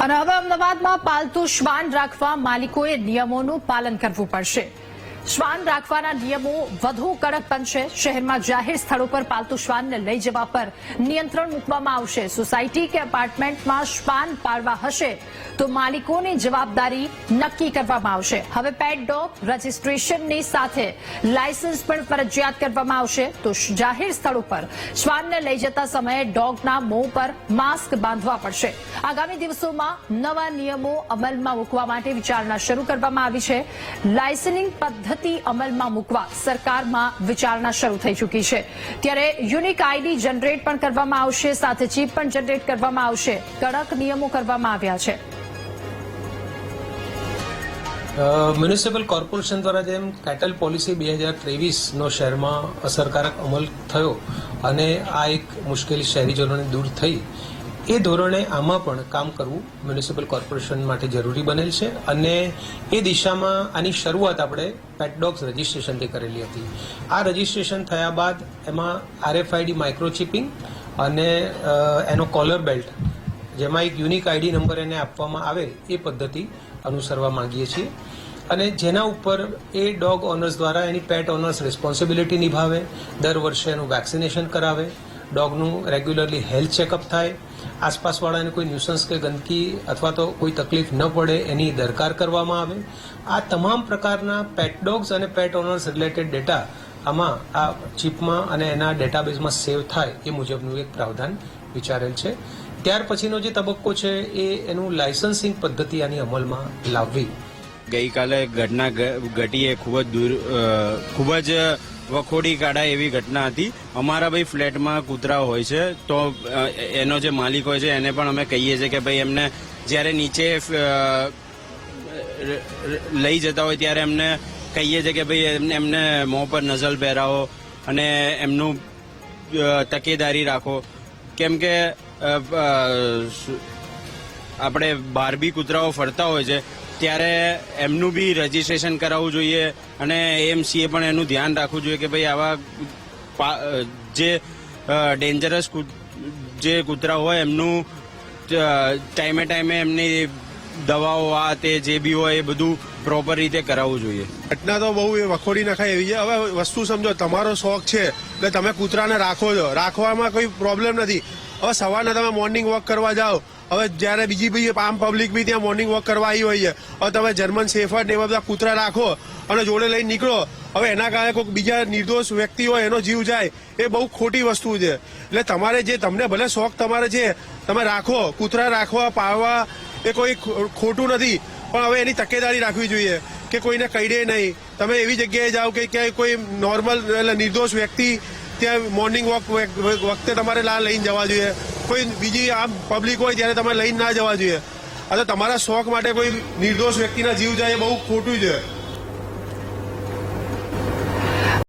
અને હવે અમદાવાદમાં પાલતુ શ્વાન રાખવા માલિકોએ નિયમોનું પાલન કરવું પડશે. શ્વાન રાખવાના નિયમો વધુ કડક બનશે. શહેરમાં જાહેર સ્થળો પર પાલતુ શ્વાનને લઈ જવા પર નિયંત્રણ મૂકવામાં આવશે. સોસાયટી કે એપાર્ટમેન્ટમાં શ્વાન પાળવા હશે તો માલિકોની જવાબદારી નક્કી કરવામાં આવશે. હવે પેટ ડોગ રજીસ્ટ્રેશનની સાથે લાયસન્સ પણ ફરજિયાત કરવામાં આવશે. તો જાહેર સ્થળો પર શ્વાનને લઈ જતા સમયે ડોગના મોં પર માસ્ક બાંધવા પડશે. આગામી દિવસોમાં નવા નિયમો અમલમાં મૂકવા માટે વિચારણા શરૂ કરવામાં આવી છે. લાયસન્સિંગ પદ્ધતિ અમલમાં મૂકવા સરકારમાં વિચારણા શરૂ થઈ ચૂકી છે. ત્યારે યુનિક આઈડી જનરેટ પણ કરવામાં આવશે, સાથે ચીપ પણ જનરેટ કરવામાં આવશે. કડક નિયમો કરવામાં આવ્યા છે. મ્યુનિસિપલ કોર્પોરેશન દ્વારા જેમ કેટલ પોલિસી 2023નો શહેરમાં અસરકારક અમલ થયો અને આ એક મુશ્કેલી શહેરીજનોને દૂર થઈ, એ ધોરણે આમાં પણ કામ કરવું મ્યુનિસિપલ કોર્પોરેશન માટે જરૂરી બનેલ છે. અને એ દિશામાં આની શરૂઆત આપણે પેટ ડોગ્સ રજીસ્ટ્રેશનથી કરેલી હતી. આ રજીસ્ટ્રેશન થયા બાદ એમાં RFID માઇક્રોચિપિંગ અને એનો કોલર બેલ્ટ, જેમાં એક યુનિક આઈડી નંબર એને આપવામાં આવે, એ પદ્ધતિ અનુસરવા માંગીએ છીએ. અને જેના ઉપર એ ડોગ ઓનર્સ દ્વારા એની પેટ ઓનર્સ રિસ્પોન્સિબિલિટી નિભાવે, દર વર્ષે એનું વેક્સિનેશન કરાવે, ડોગનું રેગ્યુલરલી હેલ્થ ચેકઅપ થાય, આસપાસવાળાને કોઈ ન્યુસન્સ કે ગંદકી અથવા તો કોઈ તકલીફ ન પડે એની દરકાર કરવામાં આવે. આ તમામ પ્રકારના પેટ ડોગ્સ અને પેટ ઓનર્સ રિલેટેડ ડેટા આમાં આ ચીપમાં અને એના ડેટાબેઝમાં સેવ થાય એ મુજબનું એક પ્રાવધાન વિચારેલ છે. ત્યાર પછીનો જે તબક્કો છે એ એનું લાયસન્સિંગ પદ્ધતિ આની અમલમાં લાવવી. ગઈકાલે ઘટના ઘટી એ ખૂબ જ વખોડી કાઢાય એવી ઘટના હતી. અમારા ભાઈ ફ્લેટમાં કૂતરા હોય છે, તો એનો જે માલિક હોય છે એને પણ અમે કહીએ છીએ કે ભાઈ એમને જ્યારે નીચે લઈ જતા હોય ત્યારે એમને કહીએ છીએ કે ભાઈ એમને મોં પર નઝલ પહેરાવો અને એમનું તકેદારી રાખો. કેમ કે આપણે બહાર બી કૂતરાઓ ફરતા હોય છે ત્યારે એમનું બી રજીસ્ટ્રેશન કરાવવું જોઈએ અને AMCએ પણ એનું ધ્યાન રાખવું જોઈએ કે ભાઈ આવા જે ડેન્જરસ જે કૂતરા હોય એમનું ટાઈમે ટાઈમે એમની દવાઓ આ તે જે બી હોય એ બધું પ્રોપર રીતે કરાવવું જોઈએ. ઘટના તો બહુ વખોડી નખાય એવી છે. હવે વસ્તુ સમજો, તમારો શોખ છે કે તમે કૂતરાને રાખો છો, રાખવામાં કોઈ પ્રોબ્લેમ નથી. હવે સવારના તમે મોર્નિંગ વોક કરવા જાઓ, હવે જયારે બીજી આમ પબ્લિક બી ત્યાં મોર્નિંગ વોક કરવા આવી હોય છે, હવે તમે જર્મન શેફર્ડ ને એવા બધા કૂતરા રાખો અને જોડે લઈને નીકળો, હવે એના કારણે કોઈ બીજા નિર્દોષ વ્યક્તિ હોય એનો જીવ જાય, એ બહુ ખોટી વસ્તુ છે. એટલે તમારે જે તમને ભલે શોખ તમારે છે, તમે રાખો, કૂતરા રાખવા પાળવા એ કોઈ ખોટું નથી, પણ હવે એની તકેદારી રાખવી જોઈએ કે કોઈને કહીડે નહીં. તમે એવી જગ્યાએ જાઓ કે ક્યાંય કોઈ નોર્મલ એટલે નિર્દોષ વ્યક્તિ ત્યાં મોર્નિંગ વોક વખતે તમારે લઈને જવા જોઈએ. કોઈ બીજી આમ પબ્લિક હોય ત્યારે તમે લઈને ના જવા જોઈએ. આ તો તમારા શોખ માટે કોઈ નિર્દોષ વ્યક્તિના જીવ જાય એ બહુ ખોટું છે.